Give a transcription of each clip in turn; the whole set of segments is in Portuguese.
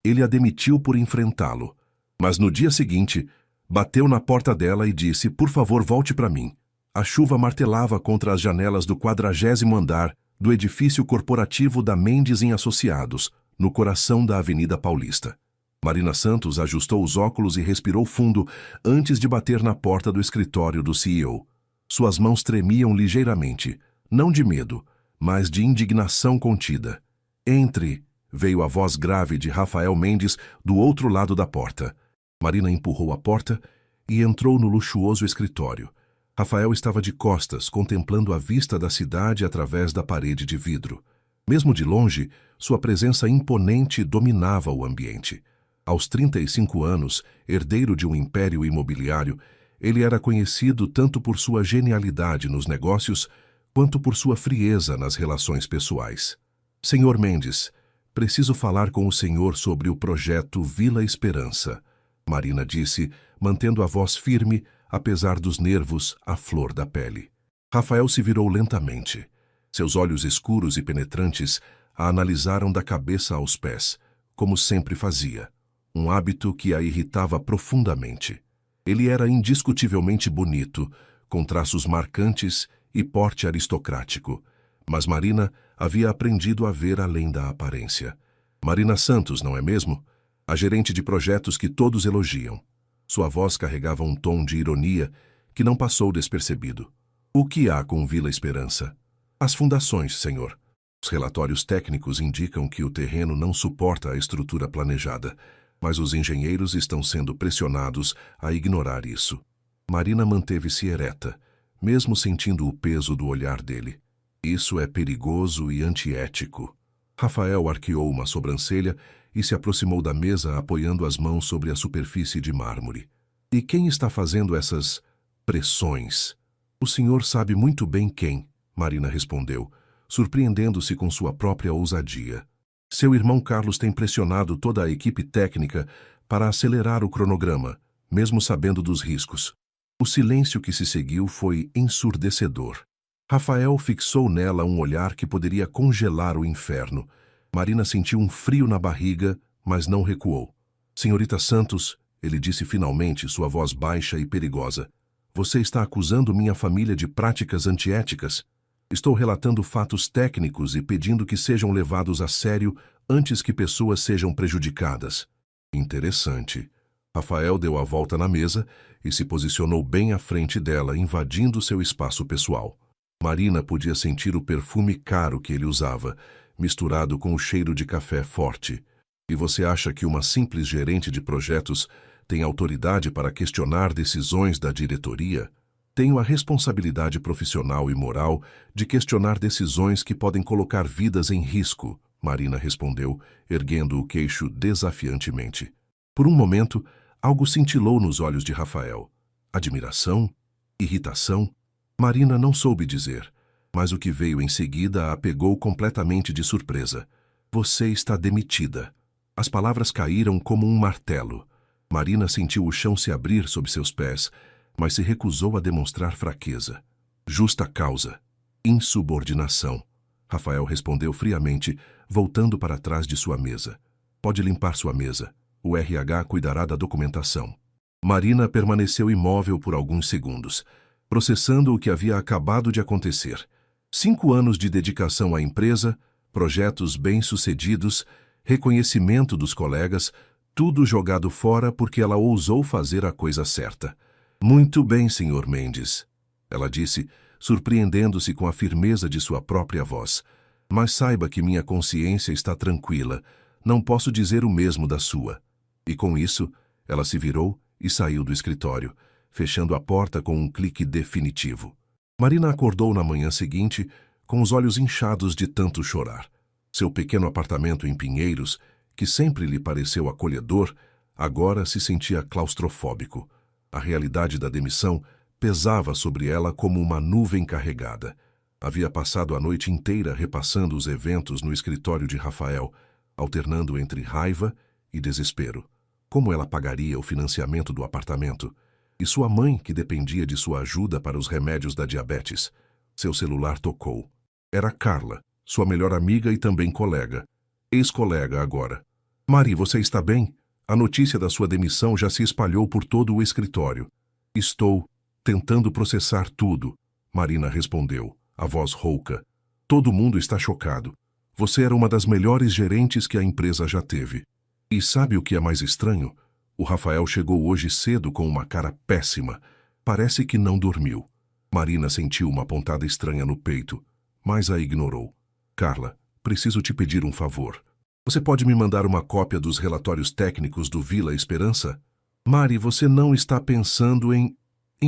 Ele a demitiu por enfrentá-lo. Mas no dia seguinte, bateu na porta dela e disse: "Por favor, volte para mim." A chuva martelava contra as janelas do 40º andar do edifício corporativo da Mendes em Associados, no coração da Avenida Paulista. Marina Santos ajustou os óculos e respirou fundo antes de bater na porta do escritório do CEO. Suas mãos tremiam ligeiramente, não de medo, mas de indignação contida. "Entre", veio a voz grave de Rafael Mendes do outro lado da porta. Marina empurrou a porta e entrou no luxuoso escritório. Rafael estava de costas, contemplando a vista da cidade através da parede de vidro. Mesmo de longe, sua presença imponente dominava o ambiente. Aos 35 anos, herdeiro de um império imobiliário, ele era conhecido tanto por sua genialidade nos negócios quanto por sua frieza nas relações pessoais. "Senhor Mendes, preciso falar com o senhor sobre o projeto Vila Esperança", Marina disse, mantendo a voz firme, apesar dos nervos à flor da pele. Rafael se virou lentamente. Seus olhos escuros e penetrantes a analisaram da cabeça aos pés, como sempre fazia, um hábito que a irritava profundamente. Ele era indiscutivelmente bonito, com traços marcantes e porte aristocrático, mas Marina havia aprendido a ver além da aparência. Marina Santos, não é mesmo? A gerente de projetos que todos elogiam. Sua voz carregava um tom de ironia que não passou despercebido. "O que há com Vila Esperança?" "As fundações, senhor. Os relatórios técnicos indicam que o terreno não suporta a estrutura planejada, mas os engenheiros estão sendo pressionados a ignorar isso." Marina manteve-se ereta, mesmo sentindo o peso do olhar dele. "Isso é perigoso e antiético." Rafael arqueou uma sobrancelha e se aproximou da mesa apoiando as mãos sobre a superfície de mármore. "E quem está fazendo essas pressões?" "O senhor sabe muito bem quem", Marina respondeu, surpreendendo-se com sua própria ousadia. "Seu irmão Carlos tem pressionado toda a equipe técnica para acelerar o cronograma, mesmo sabendo dos riscos." O silêncio que se seguiu foi ensurdecedor. Rafael fixou nela um olhar que poderia congelar o inferno. Marina sentiu um frio na barriga, mas não recuou. "Senhorita Santos", ele disse finalmente, sua voz baixa e perigosa, "você está acusando minha família de práticas antiéticas? Estou relatando fatos técnicos e pedindo que sejam levados a sério antes que pessoas sejam prejudicadas." "Interessante." Rafael deu a volta na mesa e se posicionou bem à frente dela, invadindo seu espaço pessoal. Marina podia sentir o perfume caro que ele usava, misturado com o cheiro de café forte. "E você acha que uma simples gerente de projetos tem autoridade para questionar decisões da diretoria?" "Tenho a responsabilidade profissional e moral de questionar decisões que podem colocar vidas em risco", Marina respondeu, erguendo o queixo desafiantemente. Por um momento, algo cintilou nos olhos de Rafael. Admiração? Irritação? Marina não soube dizer, mas o que veio em seguida a pegou completamente de surpresa. "Você está demitida." As palavras caíram como um martelo. Marina sentiu o chão se abrir sob seus pés, mas se recusou a demonstrar fraqueza. "Justa causa. Insubordinação." Rafael respondeu friamente, voltando para trás de sua mesa. "Pode limpar sua mesa. O RH cuidará da documentação." Marina permaneceu imóvel por alguns segundos, processando o que havia acabado de acontecer. 5 anos de dedicação à empresa, projetos bem-sucedidos, reconhecimento dos colegas, tudo jogado fora porque ela ousou fazer a coisa certa. "Muito bem, senhor Mendes", ela disse, surpreendendo-se com a firmeza de sua própria voz. "Mas saiba que minha consciência está tranquila. Não posso dizer o mesmo da sua." E com isso, ela se virou e saiu do escritório, fechando a porta com um clique definitivo. Marina acordou na manhã seguinte com os olhos inchados de tanto chorar. Seu pequeno apartamento em Pinheiros, que sempre lhe pareceu acolhedor, agora se sentia claustrofóbico. A realidade da demissão pesava sobre ela como uma nuvem carregada. Havia passado a noite inteira repassando os eventos no escritório de Rafael, alternando entre raiva e desespero. Como ela pagaria o financiamento do apartamento? E sua mãe, que dependia de sua ajuda para os remédios da diabetes? Seu celular tocou. Era Carla, sua melhor amiga e também colega. Ex-colega agora. Mari, você está bem? A notícia da sua demissão já se espalhou por todo o escritório. Estou tentando processar tudo, Marina respondeu, a voz rouca. Todo mundo está chocado. Você era uma das melhores gerentes que a empresa já teve. E sabe o que é mais estranho? O Rafael chegou hoje cedo com uma cara péssima. Parece que não dormiu. Marina sentiu uma pontada estranha no peito, mas a ignorou. Carla, preciso te pedir um favor. Você pode me mandar uma cópia dos relatórios técnicos do Vila Esperança? Mari, você não está pensando em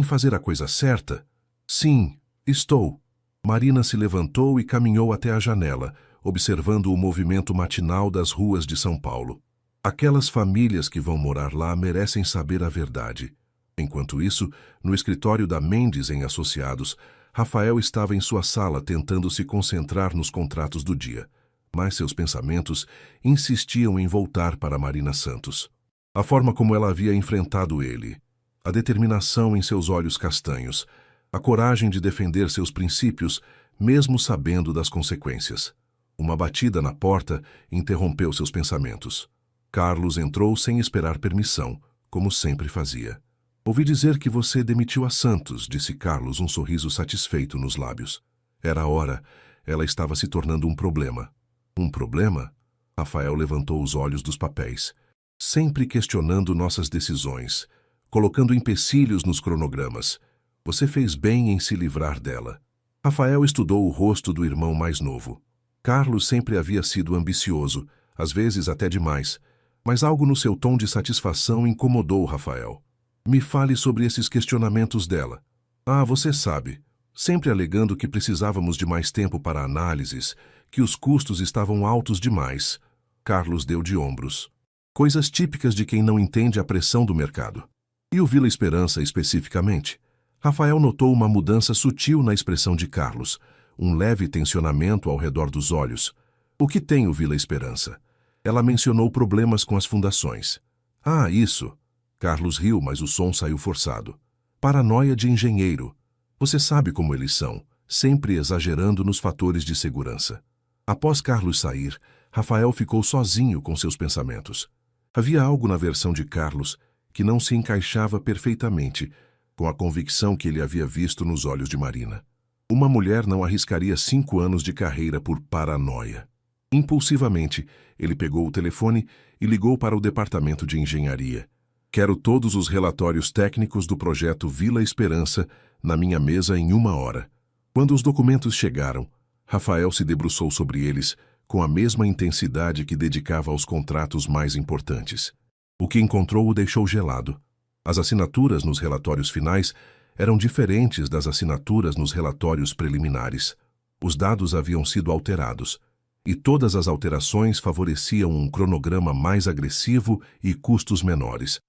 fazer a coisa certa? Sim, estou. Marina se levantou e caminhou até a janela, observando o movimento matinal das ruas de São Paulo. Aquelas famílias que vão morar lá merecem saber a verdade. Enquanto isso, no escritório da Mendes em Associados, Rafael estava em sua sala tentando se concentrar nos contratos do dia, mas seus pensamentos insistiam em voltar para Marina Santos. A forma como ela havia enfrentado ele, a determinação em seus olhos castanhos, a coragem de defender seus princípios, mesmo sabendo das consequências. Uma batida na porta interrompeu seus pensamentos. Carlos entrou sem esperar permissão, como sempre fazia. Ouvi dizer que você demitiu a Santos, disse Carlos, um sorriso satisfeito nos lábios. Era a hora. Ela estava se tornando um problema. Um problema? Rafael levantou os olhos dos papéis. Sempre questionando nossas decisões, colocando empecilhos nos cronogramas. Você fez bem em se livrar dela. Rafael estudou o rosto do irmão mais novo. Carlos sempre havia sido ambicioso, às vezes até demais, mas algo no seu tom de satisfação incomodou Rafael. Me fale sobre esses questionamentos dela. Ah, você sabe, sempre alegando que precisávamos de mais tempo para análises, que os custos estavam altos demais. Carlos deu de ombros. Coisas típicas de quem não entende a pressão do mercado. E o Vila Esperança especificamente? Rafael notou uma mudança sutil na expressão de Carlos, um leve tensionamento ao redor dos olhos. O que tem o Vila Esperança? Ela mencionou problemas com as fundações. Ah, isso. Carlos riu, mas o som saiu forçado. Paranoia de engenheiro. Você sabe como eles são, sempre exagerando nos fatores de segurança. Após Carlos sair, Rafael ficou sozinho com seus pensamentos. Havia algo na versão de Carlos que não se encaixava perfeitamente com a convicção que ele havia visto nos olhos de Marina. Uma mulher não arriscaria 5 anos de carreira por paranoia. Impulsivamente, ele pegou o telefone e ligou para o departamento de engenharia. Quero todos os relatórios técnicos do projeto Vila Esperança na minha mesa em 1 hora. Quando os documentos chegaram, Rafael se debruçou sobre eles com a mesma intensidade que dedicava aos contratos mais importantes. O que encontrou o deixou gelado. As assinaturas nos relatórios finais eram diferentes das assinaturas nos relatórios preliminares. Os dados haviam sido alterados, e todas as alterações favoreciam um cronograma mais agressivo e custos menores.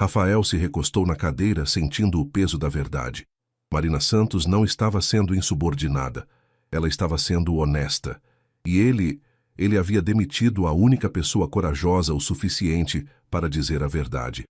Rafael se recostou na cadeira, sentindo o peso da verdade. Marina Santos não estava sendo insubordinada. Ela estava sendo honesta. E ele havia demitido a única pessoa corajosa o suficiente para dizer a verdade.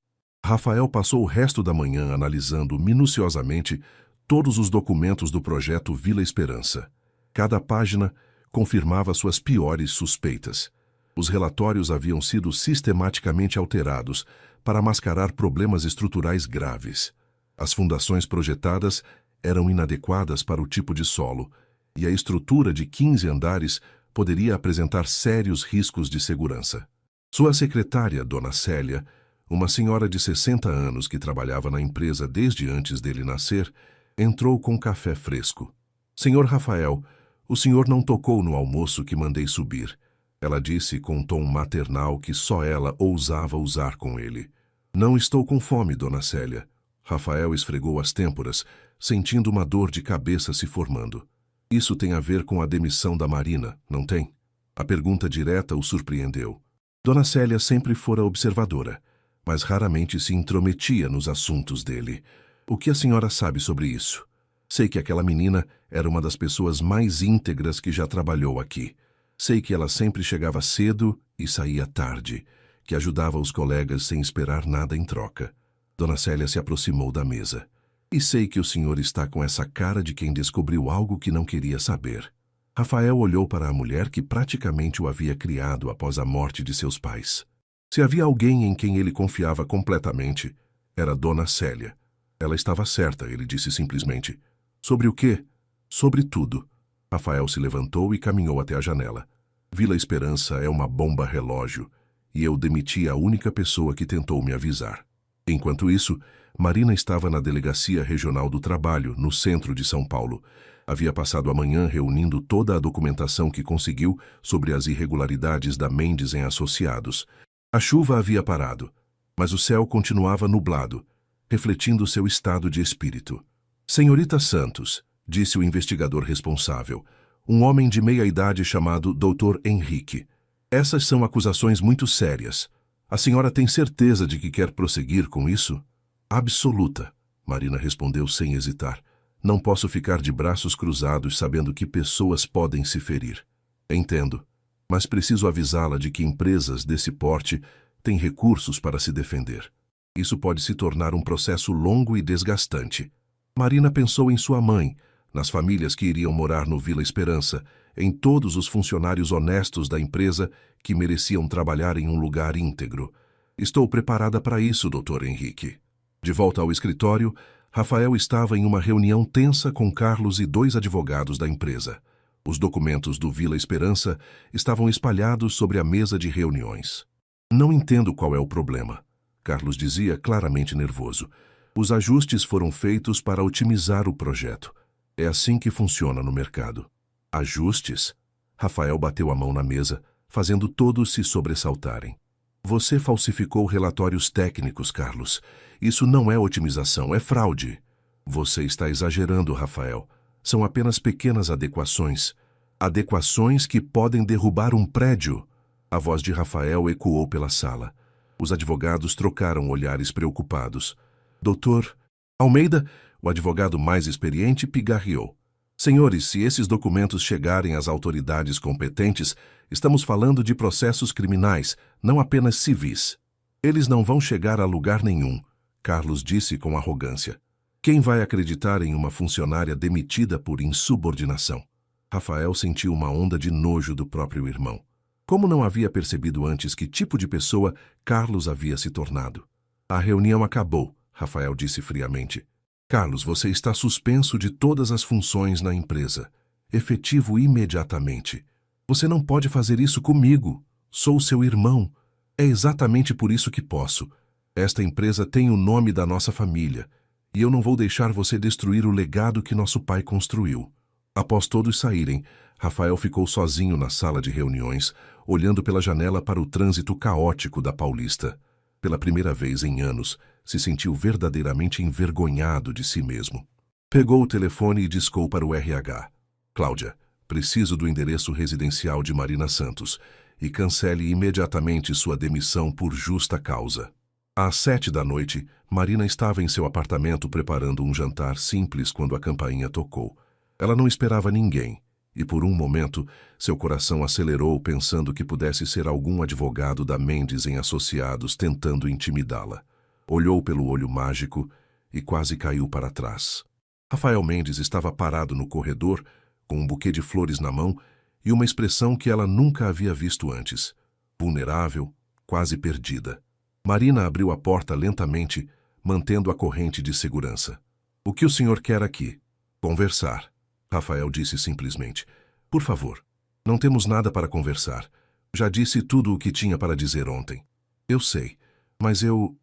Rafael passou o resto da manhã analisando minuciosamente todos os documentos do projeto Vila Esperança. Cada página confirmava suas piores suspeitas. Os relatórios haviam sido sistematicamente alterados para mascarar problemas estruturais graves. As fundações projetadas eram inadequadas para o tipo de solo, e a estrutura de 15 andares poderia apresentar sérios riscos de segurança. Sua secretária, Dona Célia, uma senhora de 60 anos que trabalhava na empresa desde antes dele nascer, entrou com café fresco. Senhor Rafael, o senhor não tocou no almoço que mandei subir. Ela disse com um tom maternal que só ela ousava usar com ele. Não estou com fome, Dona Célia. Rafael esfregou as têmporas, sentindo uma dor de cabeça se formando. Isso tem a ver com a demissão da Marina, não tem? A pergunta direta o surpreendeu. Dona Célia sempre fora observadora, mas raramente se intrometia nos assuntos dele. O que a senhora sabe sobre isso? Sei que aquela menina era uma das pessoas mais íntegras que já trabalhou aqui. Sei que ela sempre chegava cedo e saía tarde, que ajudava os colegas sem esperar nada em troca. Dona Célia se aproximou da mesa. E sei que o senhor está com essa cara de quem descobriu algo que não queria saber. Rafael olhou para a mulher que praticamente o havia criado após a morte de seus pais. Se havia alguém em quem ele confiava completamente, era Dona Célia. Ela estava certa, ele disse simplesmente. Sobre o quê? Sobre tudo. Rafael se levantou e caminhou até a janela. Vila Esperança é uma bomba relógio, e eu demiti a única pessoa que tentou me avisar. Enquanto isso, Marina estava na Delegacia Regional do Trabalho, no centro de São Paulo. Havia passado a manhã reunindo toda a documentação que conseguiu sobre as irregularidades da Mendes em Associados. A chuva havia parado, mas o céu continuava nublado, refletindo seu estado de espírito. Senhorita Santos, disse o investigador responsável, um homem de meia-idade chamado Dr. Henrique. Essas são acusações muito sérias. A senhora tem certeza de que quer prosseguir com isso? Absoluta, Marina respondeu sem hesitar. Não posso ficar de braços cruzados sabendo que pessoas podem se ferir. Entendo, mas preciso avisá-la de que empresas desse porte têm recursos para se defender. Isso pode se tornar um processo longo e desgastante. Marina pensou em sua mãe, nas famílias que iriam morar no Vila Esperança, em todos os funcionários honestos da empresa que mereciam trabalhar em um lugar íntegro. Estou preparada para isso, Dr. Henrique. De volta ao escritório, Rafael estava em uma reunião tensa com Carlos e 2 advogados da empresa. Os documentos do Vila Esperança estavam espalhados sobre a mesa de reuniões. Não entendo qual é o problema, Carlos dizia claramente nervoso. Os ajustes foram feitos para otimizar o projeto. É assim que funciona no mercado. Ajustes? Rafael bateu a mão na mesa, fazendo todos se sobressaltarem. Você falsificou relatórios técnicos, Carlos. Isso não é otimização, é fraude. Você está exagerando, Rafael. São apenas pequenas adequações. Adequações que podem derrubar um prédio. A voz de Rafael ecoou pela sala. Os advogados trocaram olhares preocupados. Doutor Almeida, o advogado mais experiente, pigarreou. Senhores, se esses documentos chegarem às autoridades competentes, estamos falando de processos criminais, não apenas civis. Eles não vão chegar a lugar nenhum, Carlos disse com arrogância. Quem vai acreditar em uma funcionária demitida por insubordinação? Rafael sentiu uma onda de nojo do próprio irmão. Como não havia percebido antes que tipo de pessoa Carlos havia se tornado? A reunião acabou, Rafael disse friamente. Carlos, você está suspenso de todas as funções na empresa. Efetivo imediatamente. Você não pode fazer isso comigo. Sou seu irmão. É exatamente por isso que posso. Esta empresa tem o nome da nossa família, e eu não vou deixar você destruir o legado que nosso pai construiu. Após todos saírem, Rafael ficou sozinho na sala de reuniões, olhando pela janela para o trânsito caótico da Paulista. Pela primeira vez em anos, se sentiu verdadeiramente envergonhado de si mesmo. Pegou o telefone e discou para o RH. Cláudia, preciso do endereço residencial de Marina Santos e cancele imediatamente sua demissão por justa causa. Às 7 da noite, Marina estava em seu apartamento preparando um jantar simples quando a campainha tocou. Ela não esperava ninguém, e por um momento, seu coração acelerou pensando que pudesse ser algum advogado da Mendes em Associados tentando intimidá-la. Olhou pelo olho mágico e quase caiu para trás. Rafael Mendes estava parado no corredor, com um buquê de flores na mão e uma expressão que ela nunca havia visto antes. Vulnerável, quase perdida. Marina abriu a porta lentamente, mantendo a corrente de segurança. O que o senhor quer aqui? Conversar. Rafael disse simplesmente. Por favor, não temos nada para conversar. Já disse tudo o que tinha para dizer ontem. Eu sei, mas eu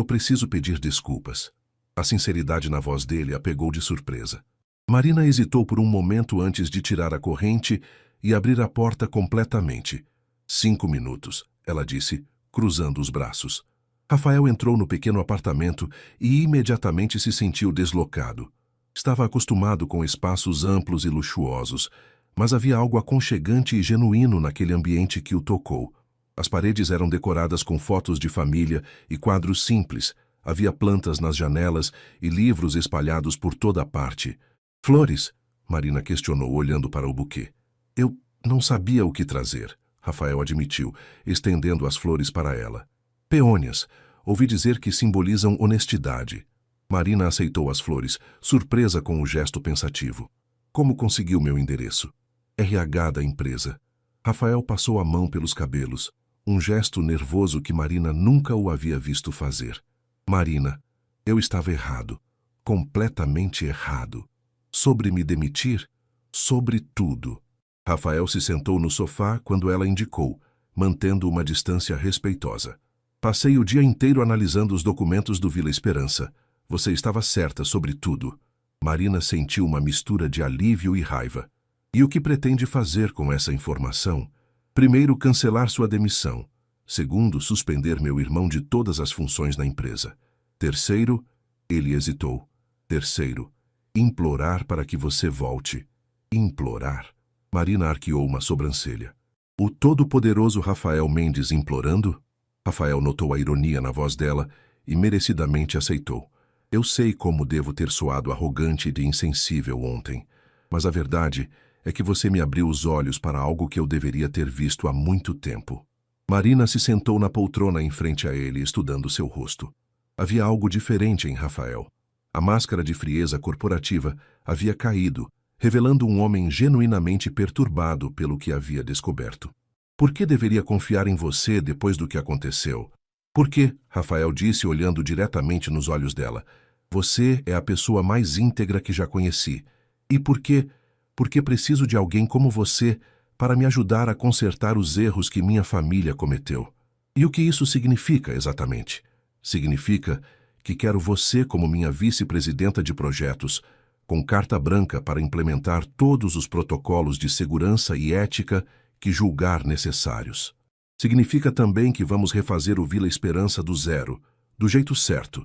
preciso pedir desculpas. A sinceridade na voz dele a pegou de surpresa. Marina hesitou por um momento antes de tirar a corrente e abrir a porta completamente. 5 minutos, ela disse, cruzando os braços. Rafael entrou no pequeno apartamento e imediatamente se sentiu deslocado. Estava acostumado com espaços amplos e luxuosos, mas havia algo aconchegante e genuíno naquele ambiente que o tocou. As paredes eram decoradas com fotos de família e quadros simples. Havia plantas nas janelas e livros espalhados por toda a parte. Flores? Marina questionou, olhando para o buquê. Eu não sabia o que trazer, Rafael admitiu, estendendo as flores para ela. Peônias. Ouvi dizer que simbolizam honestidade. Marina aceitou as flores, surpresa com o gesto pensativo. Como conseguiu meu endereço? RH da empresa. Rafael passou a mão pelos cabelos. um gesto nervoso que Marina nunca o havia visto fazer. Marina, eu estava errado, completamente errado. Sobre me demitir? Sobre tudo. Rafael se sentou no sofá quando ela indicou, mantendo uma distância respeitosa. Passei o dia inteiro analisando os documentos do Vila Esperança. Você estava certa sobre tudo. Marina sentiu uma mistura de alívio e raiva. E o que pretende fazer com essa informação? Primeiro, cancelar sua demissão. Segundo, suspender meu irmão de todas as funções na empresa. Terceiro, ele hesitou. Terceiro, implorar para que você volte. Implorar? Marina arqueou uma sobrancelha. O todo-poderoso Rafael Mendes implorando? Rafael notou a ironia na voz dela e merecidamente aceitou. Eu sei como devo ter soado arrogante e insensível ontem, mas a verdade é que você me abriu os olhos para algo que eu deveria ter visto há muito tempo. Marina se sentou na poltrona em frente a ele, estudando seu rosto. Havia algo diferente em Rafael. A máscara de frieza corporativa havia caído, revelando um homem genuinamente perturbado pelo que havia descoberto. Por que deveria confiar em você depois do que aconteceu? Por que? Rafael disse olhando diretamente nos olhos dela. Você é a pessoa mais íntegra que já conheci. E por quê? Porque preciso de alguém como você para me ajudar a consertar os erros que minha família cometeu. E o que isso significa exatamente? Significa que quero você como minha vice-presidenta de projetos, com carta branca para implementar todos os protocolos de segurança e ética que julgar necessários. Significa também que vamos refazer o Vila Esperança do zero, do jeito certo,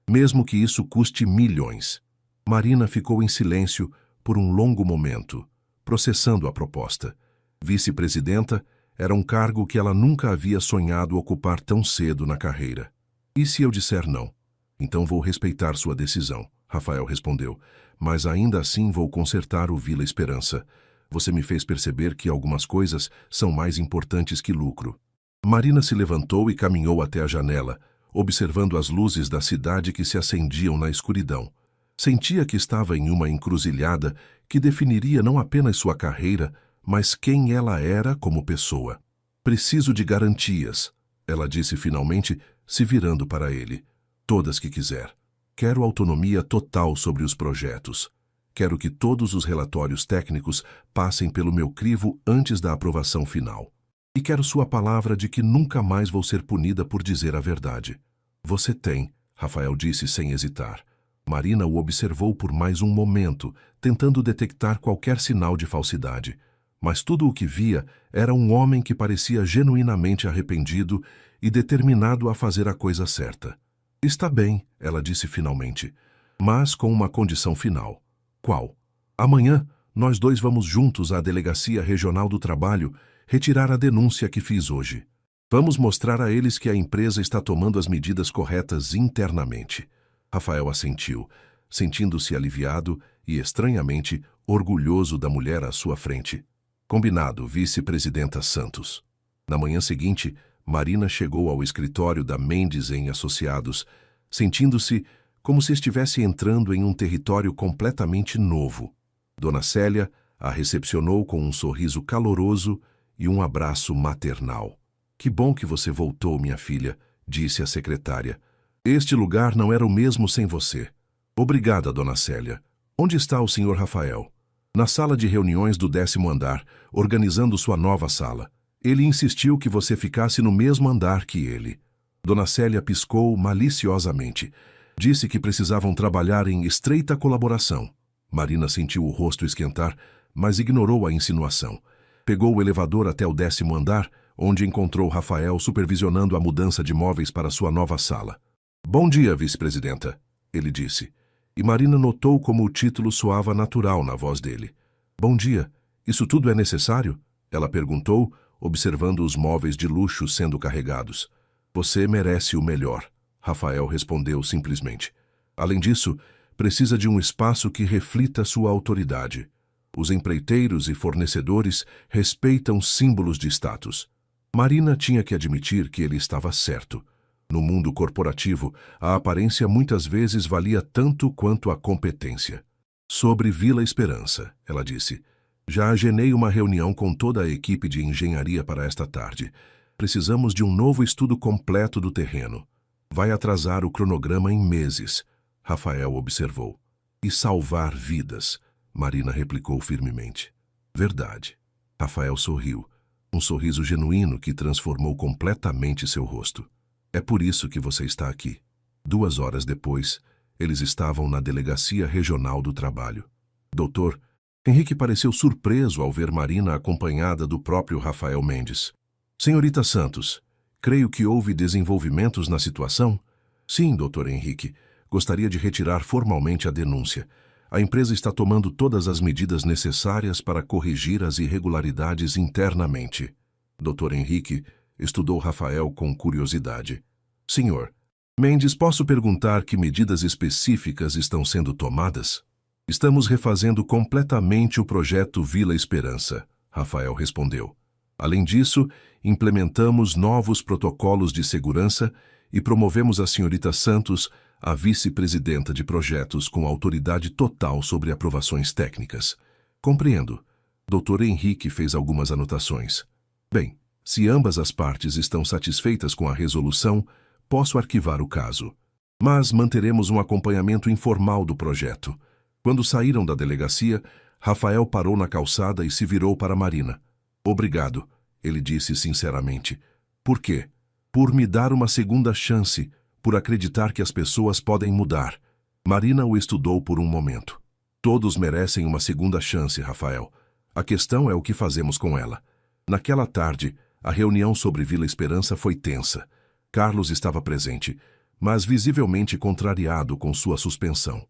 mesmo que isso custe milhões. Marina ficou em silêncio por um longo momento, processando a proposta. Vice-presidenta era um cargo que ela nunca havia sonhado ocupar tão cedo na carreira. E se eu disser não? Então vou respeitar sua decisão, Rafael respondeu, mas ainda assim vou consertar o Vila Esperança. Você me fez perceber que algumas coisas são mais importantes que lucro. Marina se levantou e caminhou até a janela, observando as luzes da cidade que se acendiam na escuridão. Sentia que estava em uma encruzilhada que definiria não apenas sua carreira, mas quem ela era como pessoa. Preciso de garantias, ela disse finalmente, se virando para ele. Todas que quiser. Quero autonomia total sobre os projetos. Quero que todos os relatórios técnicos passem pelo meu crivo antes da aprovação final. E quero sua palavra de que nunca mais vou ser punida por dizer a verdade. Você tem, Rafael disse sem hesitar. Marina o observou por mais um momento, tentando detectar qualquer sinal de falsidade. Mas tudo o que via era um homem que parecia genuinamente arrependido e determinado a fazer a coisa certa. Está bem, ela disse finalmente, mas com uma condição final. Qual? Amanhã, nós dois vamos juntos à Delegacia Regional do Trabalho retirar a denúncia que fiz hoje. Vamos mostrar a eles que a empresa está tomando as medidas corretas internamente. Rafael assentiu, sentindo-se aliviado e, estranhamente, orgulhoso da mulher à sua frente. Combinado, vice-presidenta Santos. Na manhã seguinte, Marina chegou ao escritório da Mendes em Associados, sentindo-se como se estivesse entrando em um território completamente novo. Dona Célia a recepcionou com um sorriso caloroso e um abraço maternal. Que bom que você voltou, minha filha, disse a secretária. Este lugar não era o mesmo sem você. Obrigada, Dona Célia. Onde está o senhor Rafael? Na sala de reuniões do 10º andar, organizando sua nova sala. Ele insistiu que você ficasse no mesmo andar que ele. Dona Célia piscou maliciosamente. Disse que precisavam trabalhar em estreita colaboração. Marina sentiu o rosto esquentar, mas ignorou a insinuação. Pegou o elevador até o 10º andar, onde encontrou Rafael supervisionando a mudança de móveis para sua nova sala. Bom dia, vice-presidenta, ele disse. E Marina notou como o título soava natural na voz dele. Bom dia. Isso tudo é necessário? Ela perguntou, observando os móveis de luxo sendo carregados. Você merece o melhor, Rafael respondeu simplesmente. Além disso, precisa de um espaço que reflita sua autoridade. Os empreiteiros e fornecedores respeitam símbolos de status. Marina tinha que admitir que ele estava certo. No mundo corporativo, a aparência muitas vezes valia tanto quanto a competência. Sobre Vila Esperança, ela disse. Já agendei uma reunião com toda a equipe de engenharia para esta tarde. Precisamos de um novo estudo completo do terreno. Vai atrasar o cronograma em meses, Rafael observou. E salvar vidas, Marina replicou firmemente. Verdade. Rafael sorriu, um sorriso genuíno que transformou completamente seu rosto. É por isso que você está aqui. 2 horas depois, eles estavam na Delegacia Regional do Trabalho. Doutor, Henrique pareceu surpreso ao ver Marina acompanhada do próprio Rafael Mendes. Senhorita Santos, creio que houve desenvolvimentos na situação? Sim, doutor Henrique. Gostaria de retirar formalmente a denúncia. A empresa está tomando todas as medidas necessárias para corrigir as irregularidades internamente. Dr. Henrique estudou Rafael com curiosidade. Senhor, Mendes, posso perguntar que medidas específicas estão sendo tomadas? Estamos refazendo completamente o projeto Vila Esperança, Rafael respondeu. Além disso, implementamos novos protocolos de segurança e promovemos a senhorita Santos a vice-presidenta de projetos com autoridade total sobre aprovações técnicas. Compreendo. Dr. Henrique fez algumas anotações. Bem, se ambas as partes estão satisfeitas com a resolução, posso arquivar o caso. Mas manteremos um acompanhamento informal do projeto. Quando saíram da delegacia, Rafael parou na calçada e se virou para Marina. Obrigado, ele disse sinceramente. Por quê? Por me dar uma segunda chance, por acreditar que as pessoas podem mudar. Marina o estudou por um momento. Todos merecem uma segunda chance, Rafael. A questão é o que fazemos com ela. Naquela tarde, a reunião sobre Vila Esperança foi tensa. Carlos estava presente, mas visivelmente contrariado com sua suspensão.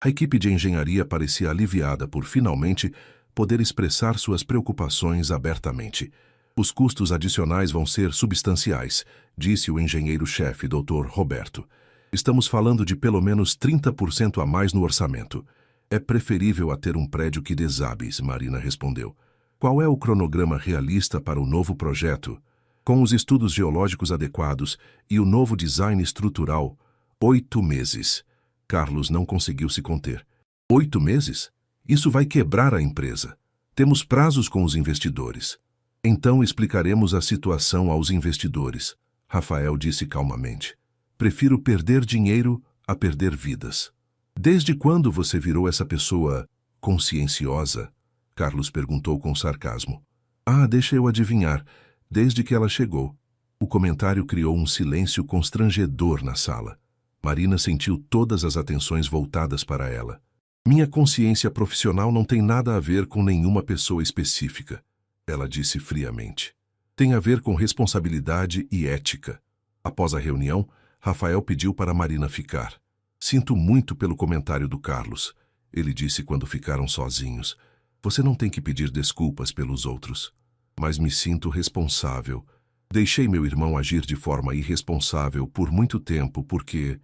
A equipe de engenharia parecia aliviada por finalmente poder expressar suas preocupações abertamente. Os custos adicionais vão ser substanciais, disse o engenheiro-chefe, Dr. Roberto. Estamos falando de pelo menos 30% a mais no orçamento. É preferível a ter um prédio que desabe, Marina respondeu. Qual é o cronograma realista para o novo projeto? Com os estudos geológicos adequados e o novo design estrutural, 8 meses. Carlos não conseguiu se conter. 8 meses? Isso vai quebrar a empresa. Temos prazos com os investidores. Então explicaremos a situação aos investidores, Rafael disse calmamente. Prefiro perder dinheiro a perder vidas. Desde quando você virou essa pessoa conscienciosa? Carlos perguntou com sarcasmo. Ah, deixa eu adivinhar. Desde que ela chegou. O comentário criou um silêncio constrangedor na sala. Marina sentiu todas as atenções voltadas para ela. Minha consciência profissional não tem nada a ver com nenhuma pessoa específica, ela disse friamente. Tem a ver com responsabilidade e ética. Após a reunião, Rafael pediu para Marina ficar. Sinto muito pelo comentário do Carlos, ele disse quando ficaram sozinhos. Você não tem que pedir desculpas pelos outros. Mas me sinto responsável. Deixei meu irmão agir de forma irresponsável por muito tempo porque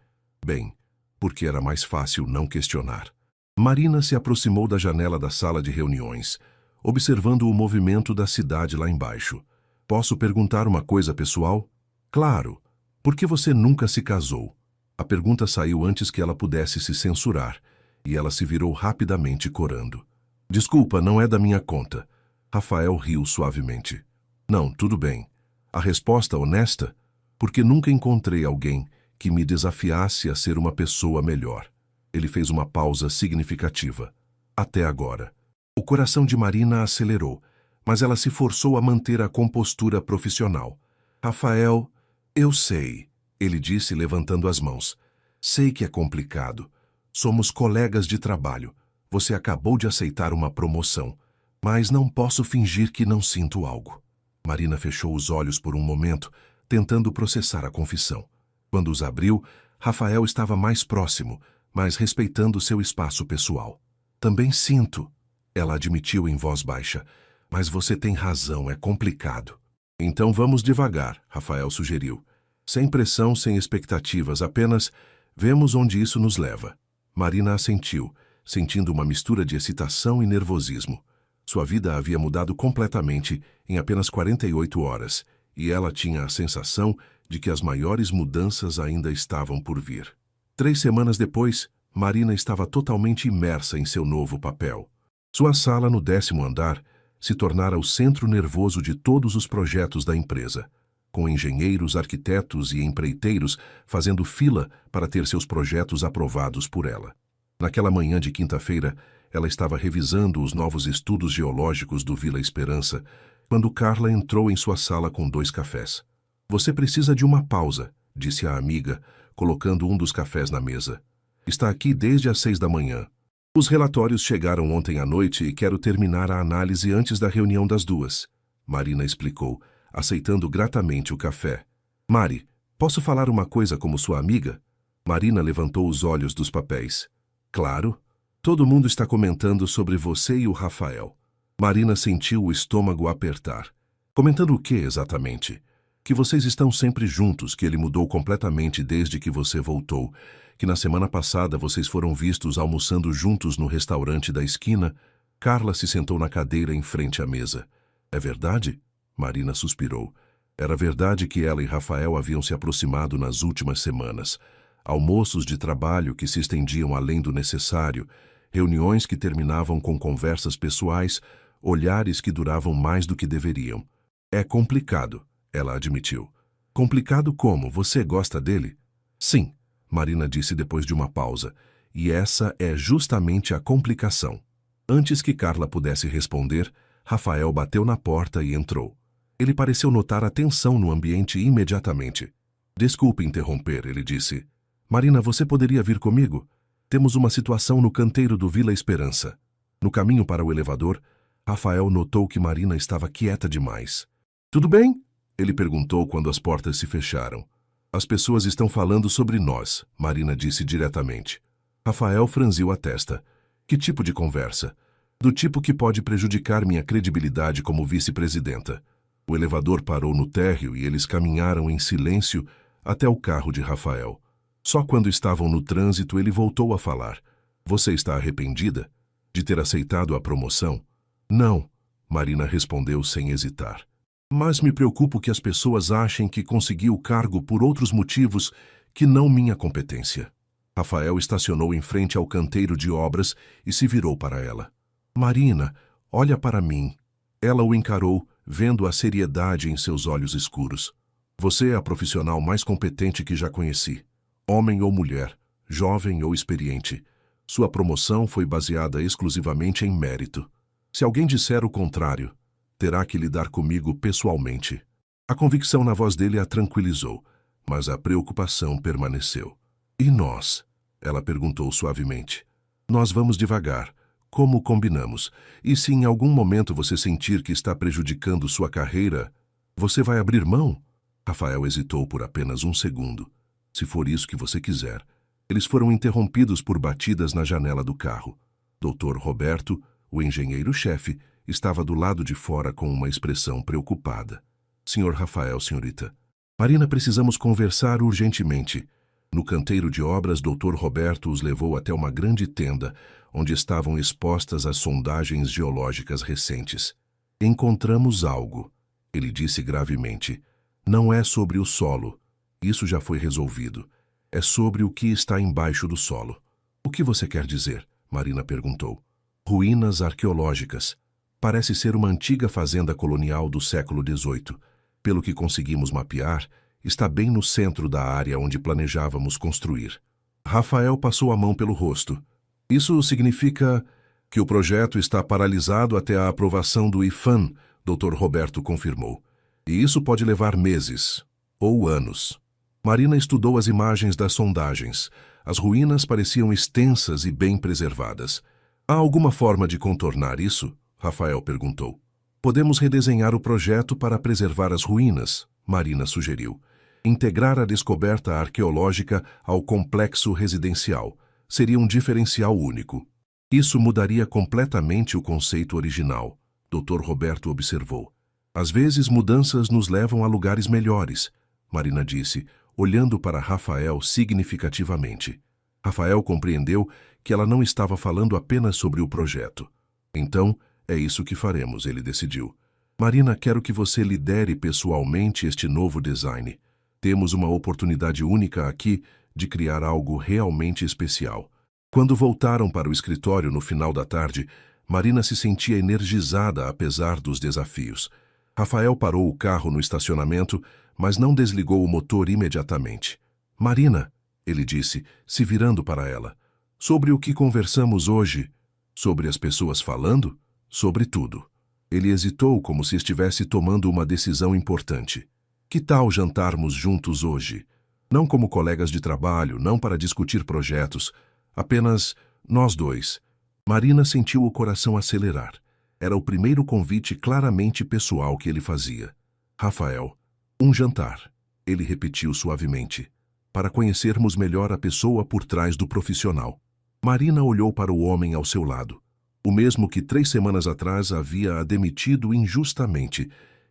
era mais fácil não questionar. Marina se aproximou da janela da sala de reuniões, observando o movimento da cidade lá embaixo. Posso perguntar uma coisa pessoal? Claro. Por que você nunca se casou? A pergunta saiu antes que ela pudesse se censurar, e ela se virou rapidamente corando. Desculpa, não é da minha conta. Rafael riu suavemente. Não, tudo bem. A resposta honesta? Porque nunca encontrei alguém que me desafiasse a ser uma pessoa melhor. Ele fez uma pausa significativa. Até agora. O coração de Marina acelerou, mas ela se forçou a manter a compostura profissional. Rafael, eu sei, ele disse levantando as mãos. Sei que é complicado. Somos colegas de trabalho. Você acabou de aceitar uma promoção, mas não posso fingir que não sinto algo. Marina fechou os olhos por um momento, tentando processar a confissão. Quando os abriu, Rafael estava mais próximo, mas respeitando seu espaço pessoal. Também sinto, ela admitiu em voz baixa, mas você tem razão, é complicado. Então vamos devagar, Rafael sugeriu. Sem pressão, sem expectativas, apenas vemos onde isso nos leva. Marina assentiu, sentindo uma mistura de excitação e nervosismo. Sua vida havia mudado completamente em apenas 48 horas, e ela tinha a sensação de que as maiores mudanças ainda estavam por vir. 3 semanas depois, Marina estava totalmente imersa em seu novo papel. Sua sala no 10º andar se tornara o centro nervoso de todos os projetos da empresa. com engenheiros, arquitetos e empreiteiros fazendo fila para ter seus projetos aprovados por ela. Naquela manhã de quinta-feira, ela estava revisando os novos estudos geológicos do Vila Esperança, quando Carla entrou em sua sala com 2 cafés. Você precisa de uma pausa, disse a amiga, colocando um dos cafés na mesa. Está aqui desde as 6 da manhã. Os relatórios chegaram ontem à noite e quero terminar a análise antes da reunião das 2. Marina explicou, aceitando gratamente o café. Mari, posso falar uma coisa como sua amiga? Marina levantou os olhos dos papéis. Claro. Todo mundo está comentando sobre você e o Rafael. Marina sentiu o estômago apertar. Comentando o que exatamente? Que vocês estão sempre juntos, que ele mudou completamente desde que você voltou, que na semana passada vocês foram vistos almoçando juntos no restaurante da esquina. Carla se sentou na cadeira em frente à mesa. É verdade? Marina suspirou. Era verdade que ela e Rafael haviam se aproximado nas últimas semanas. Almoços de trabalho que se estendiam além do necessário, reuniões que terminavam com conversas pessoais, olhares que duravam mais do que deveriam. É complicado, ela admitiu. Complicado como? Você gosta dele? Sim, Marina disse depois de uma pausa, e essa é justamente a complicação. Antes que Carla pudesse responder, Rafael bateu na porta e entrou. Ele pareceu notar a tensão no ambiente imediatamente. Desculpe interromper, ele disse. Marina, você poderia vir comigo? Temos uma situação no canteiro do Vila Esperança. No caminho para o elevador, Rafael notou que Marina estava quieta demais. Tudo bem? Ele perguntou quando as portas se fecharam. As pessoas estão falando sobre nós, Marina disse diretamente. Rafael franziu a testa. Que tipo de conversa? Do tipo que pode prejudicar minha credibilidade como vice-presidenta. O elevador parou no térreo e eles caminharam em silêncio até o carro de Rafael. Só quando estavam no trânsito ele voltou a falar. Você está arrependida de ter aceitado a promoção? Não, Marina respondeu sem hesitar. Mas me preocupo que as pessoas achem que consegui o cargo por outros motivos que não minha competência. Rafael estacionou em frente ao canteiro de obras e se virou para ela. Marina, olha para mim. Ela o encarou, vendo a seriedade em seus olhos escuros. Você é a profissional mais competente que já conheci. Homem ou mulher, jovem ou experiente. Sua promoção foi baseada exclusivamente em mérito. Se alguém disser o contrário, terá que lidar comigo pessoalmente. A convicção na voz dele a tranquilizou, mas a preocupação permaneceu. E nós? Ela perguntou suavemente. Nós vamos devagar, como combinamos. E se em algum momento você sentir que está prejudicando sua carreira, você vai abrir mão? Rafael hesitou por apenas um segundo. Se for isso que você quiser. Eles foram interrompidos por batidas na janela do carro. Dr. Roberto, o engenheiro-chefe, estava do lado de fora com uma expressão preocupada. Senhor Rafael, senhorita. Marina, precisamos conversar urgentemente. No canteiro de obras, Dr. Roberto os levou até uma grande tenda, onde estavam expostas as sondagens geológicas recentes. Encontramos algo, ele disse gravemente. Não é sobre o solo. Isso já foi resolvido. É sobre o que está embaixo do solo. O que você quer dizer? Marina perguntou. Ruínas arqueológicas. Parece ser uma antiga fazenda colonial do século XVIII. Pelo que conseguimos mapear, está bem no centro da área onde planejávamos construir. Rafael passou a mão pelo rosto. Isso significa que o projeto está paralisado até a aprovação do IFAM, Dr. Roberto confirmou. E isso pode levar meses, ou anos. Marina estudou as imagens das sondagens. As ruínas pareciam extensas e bem preservadas. Há alguma forma de contornar isso? Rafael perguntou. Podemos redesenhar o projeto para preservar as ruínas, Marina sugeriu. Integrar a descoberta arqueológica ao complexo residencial. Seria um diferencial único. Isso mudaria completamente o conceito original, Dr. Roberto observou. Às vezes mudanças nos levam a lugares melhores, Marina disse, olhando para Rafael significativamente. Rafael compreendeu que ela não estava falando apenas sobre o projeto. Então, é isso que faremos, ele decidiu. Marina, quero que você lidere pessoalmente este novo design. Temos uma oportunidade única aqui de criar algo realmente especial. Quando voltaram para o escritório no final da tarde, Marina se sentia energizada apesar dos desafios. Rafael parou o carro no estacionamento, mas não desligou o motor imediatamente. Marina, ele disse, se virando para ela. Sobre o que conversamos hoje? Sobre as pessoas falando? Sobre tudo. Ele hesitou como se estivesse tomando uma decisão importante. Que tal jantarmos juntos hoje? Não como colegas de trabalho, não para discutir projetos. Apenas nós dois. Marina sentiu o coração acelerar. Era o primeiro convite claramente pessoal que ele fazia. Rafael, um jantar. Ele repetiu suavemente. Para conhecermos melhor a pessoa por trás do profissional. Marina olhou para o homem ao seu lado. O mesmo que 3 semanas atrás havia a demitido injustamente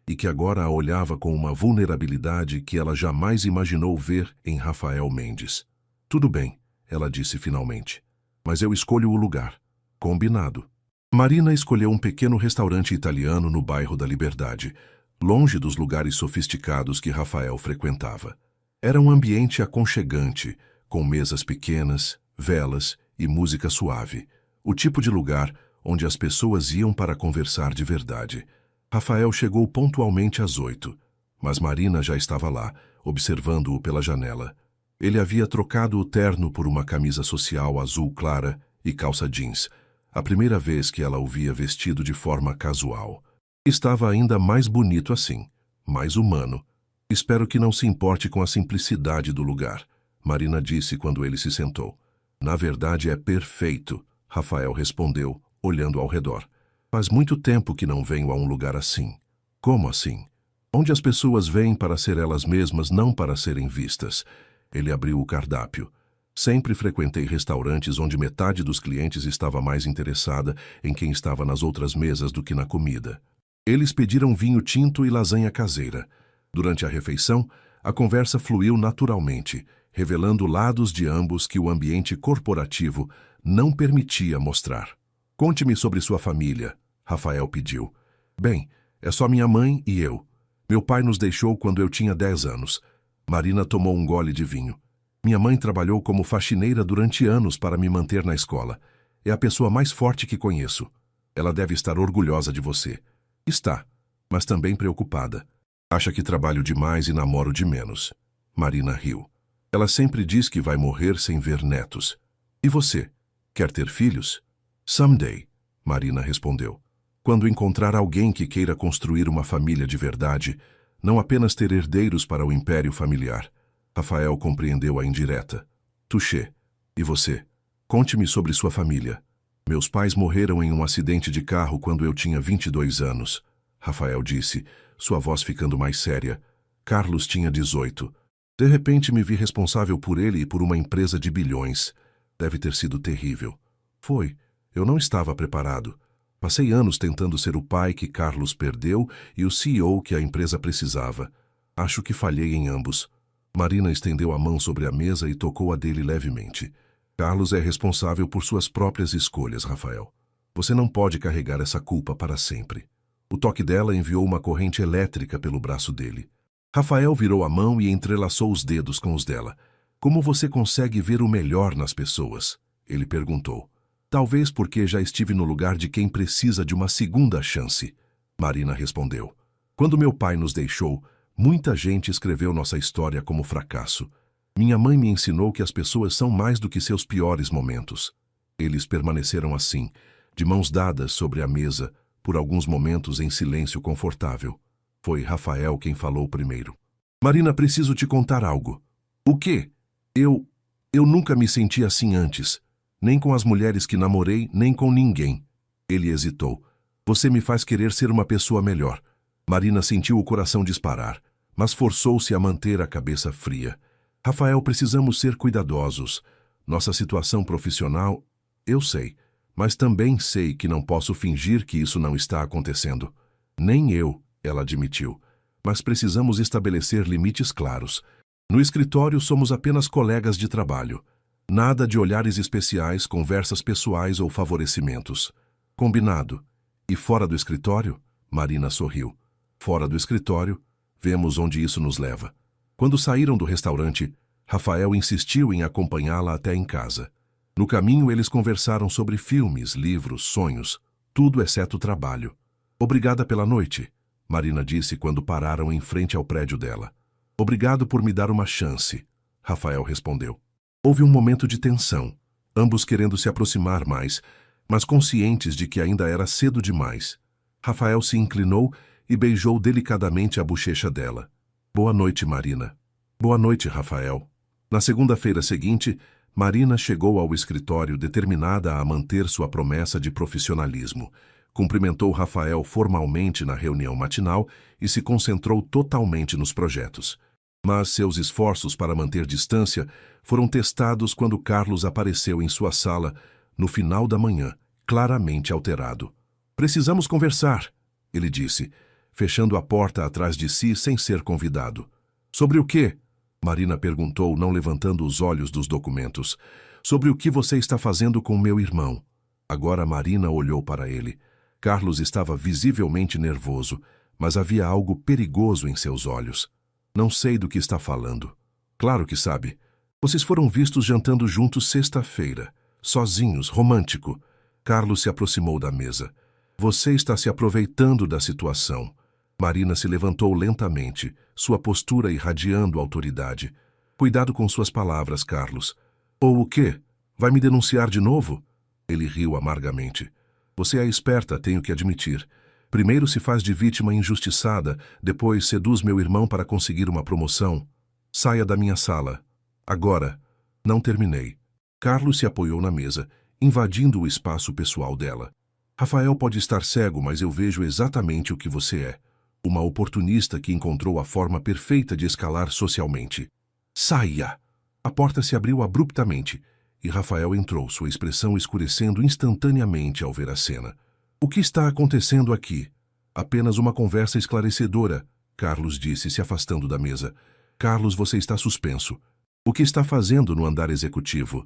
e que agora a olhava com uma vulnerabilidade que ela jamais imaginou ver em Rafael Mendes. Tudo bem, ela disse finalmente. Mas eu escolho o lugar. Combinado. Marina escolheu um pequeno restaurante italiano no bairro da Liberdade, longe dos lugares sofisticados que Rafael frequentava. Era um ambiente aconchegante, com mesas pequenas, velas e música suave. O tipo de lugar onde as pessoas iam para conversar de verdade. Rafael chegou pontualmente às 8, mas Marina já estava lá, observando-o pela janela. Ele havia trocado o terno por uma camisa social azul clara e calça jeans, a primeira vez que ela o via vestido de forma casual. Estava ainda mais bonito assim, mais humano. Espero que não se importe com a simplicidade do lugar, Marina disse quando ele se sentou. Na verdade é perfeito, Rafael respondeu, olhando ao redor. Faz muito tempo que não venho a um lugar assim. Como assim? Onde as pessoas vêm para ser elas mesmas, não para serem vistas. Ele abriu o cardápio. Sempre frequentei restaurantes onde metade dos clientes estava mais interessada em quem estava nas outras mesas do que na comida. Eles pediram vinho tinto e lasanha caseira. Durante a refeição, a conversa fluiu naturalmente, revelando lados de ambos que o ambiente corporativo não permitia mostrar. Conte-me sobre sua família, Rafael pediu. Bem, é só minha mãe e eu. Meu pai nos deixou quando eu tinha 10 anos. Marina tomou um gole de vinho. Minha mãe trabalhou como faxineira durante anos para me manter na escola. É a pessoa mais forte que conheço. Ela deve estar orgulhosa de você. Está, mas também preocupada. Acha que trabalho demais e namoro de menos. Marina riu. Ela sempre diz que vai morrer sem ver netos. E você? Quer ter filhos? Someday, Marina respondeu. Quando encontrar alguém que queira construir uma família de verdade, não apenas ter herdeiros para o império familiar. Rafael compreendeu a indireta. Touché. E você? Conte-me sobre sua família. Meus pais morreram em um acidente de carro quando eu tinha 22 anos. Rafael disse, sua voz ficando mais séria. Carlos tinha 18. De repente me vi responsável por ele e por uma empresa de bilhões. Deve ter sido terrível. Foi. Eu não estava preparado. Passei anos tentando ser o pai que Carlos perdeu e o CEO que a empresa precisava. Acho que falhei em ambos. Marina estendeu a mão sobre a mesa e tocou a dele levemente. Carlos é responsável por suas próprias escolhas, Rafael. Você não pode carregar essa culpa para sempre. O toque dela enviou uma corrente elétrica pelo braço dele. Rafael virou a mão e entrelaçou os dedos com os dela. Como você consegue ver o melhor nas pessoas? Ele perguntou. Talvez porque já estive no lugar de quem precisa de uma segunda chance. Marina respondeu. Quando meu pai nos deixou, muita gente escreveu nossa história como fracasso. Minha mãe me ensinou que as pessoas são mais do que seus piores momentos. Eles permaneceram assim, de mãos dadas sobre a mesa, por alguns momentos em silêncio confortável. Foi Rafael quem falou primeiro. Marina, preciso te contar algo. O quê? Eu nunca me senti assim antes. Nem com as mulheres que namorei, nem com ninguém. Ele hesitou. Você me faz querer ser uma pessoa melhor. Marina sentiu o coração disparar, mas forçou-se a manter a cabeça fria. Rafael, precisamos ser cuidadosos. Nossa situação profissional, eu sei, mas também sei que não posso fingir que isso não está acontecendo. Nem eu, ela admitiu. Mas precisamos estabelecer limites claros. No escritório somos apenas colegas de trabalho. Nada de olhares especiais, conversas pessoais ou favorecimentos. Combinado. E fora do escritório? Marina sorriu. Fora do escritório, vemos onde isso nos leva. Quando saíram do restaurante, Rafael insistiu em acompanhá-la até em casa. No caminho, eles conversaram sobre filmes, livros, sonhos, tudo exceto trabalho. Obrigada pela noite, Marina disse quando pararam em frente ao prédio dela. Obrigado por me dar uma chance, Rafael respondeu. Houve um momento de tensão, ambos querendo se aproximar mais, mas conscientes de que ainda era cedo demais. Rafael se inclinou e beijou delicadamente a bochecha dela. Boa noite, Marina. Boa noite, Rafael. Na segunda-feira seguinte, Marina chegou ao escritório determinada a manter sua promessa de profissionalismo. Cumprimentou Rafael formalmente na reunião matinal e se concentrou totalmente nos projetos. Mas seus esforços para manter distância foram testados quando Carlos apareceu em sua sala, no final da manhã, claramente alterado. Precisamos conversar, ele disse, fechando a porta atrás de si sem ser convidado. Sobre o quê? Marina perguntou, não levantando os olhos dos documentos. Sobre o que você está fazendo com meu irmão. Agora Marina olhou para ele. Carlos estava visivelmente nervoso, mas havia algo perigoso em seus olhos. Não sei do que está falando. Claro que sabe. Vocês foram vistos jantando juntos sexta-feira. Sozinhos, romântico. Carlos se aproximou da mesa. Você está se aproveitando da situação. Marina se levantou lentamente, sua postura irradiando autoridade. Cuidado com suas palavras, Carlos. Ou o quê? Vai me denunciar de novo? Ele riu amargamente. Você é esperta, tenho que admitir. Primeiro se faz de vítima injustiçada, depois seduz meu irmão para conseguir uma promoção. Saia da minha sala. Agora. Não terminei. Carlos se apoiou na mesa, invadindo o espaço pessoal dela. Rafael pode estar cego, mas eu vejo exatamente o que você é. Uma oportunista que encontrou a forma perfeita de escalar socialmente. Saia! A porta se abriu abruptamente e Rafael entrou, sua expressão escurecendo instantaneamente ao ver a cena. O que está acontecendo aqui? Apenas uma conversa esclarecedora, Carlos disse, se afastando da mesa. Carlos, você está suspenso. O que está fazendo no andar executivo?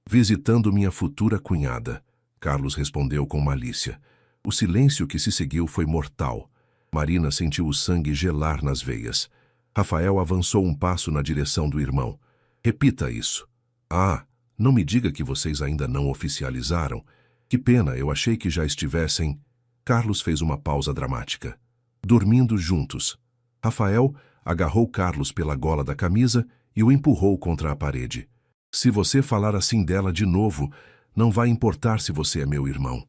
Visitando minha futura cunhada. Carlos respondeu com malícia. O silêncio que se seguiu foi mortal. Marina sentiu o sangue gelar nas veias. Rafael avançou um passo na direção do irmão. Repita isso. Ah, não me diga que vocês ainda não oficializaram. Que pena, eu achei que já estivessem... Carlos fez uma pausa dramática. Dormindo juntos. Rafael agarrou Carlos pela gola da camisa e o empurrou contra a parede. Se você falar assim dela de novo, não vai importar se você é meu irmão.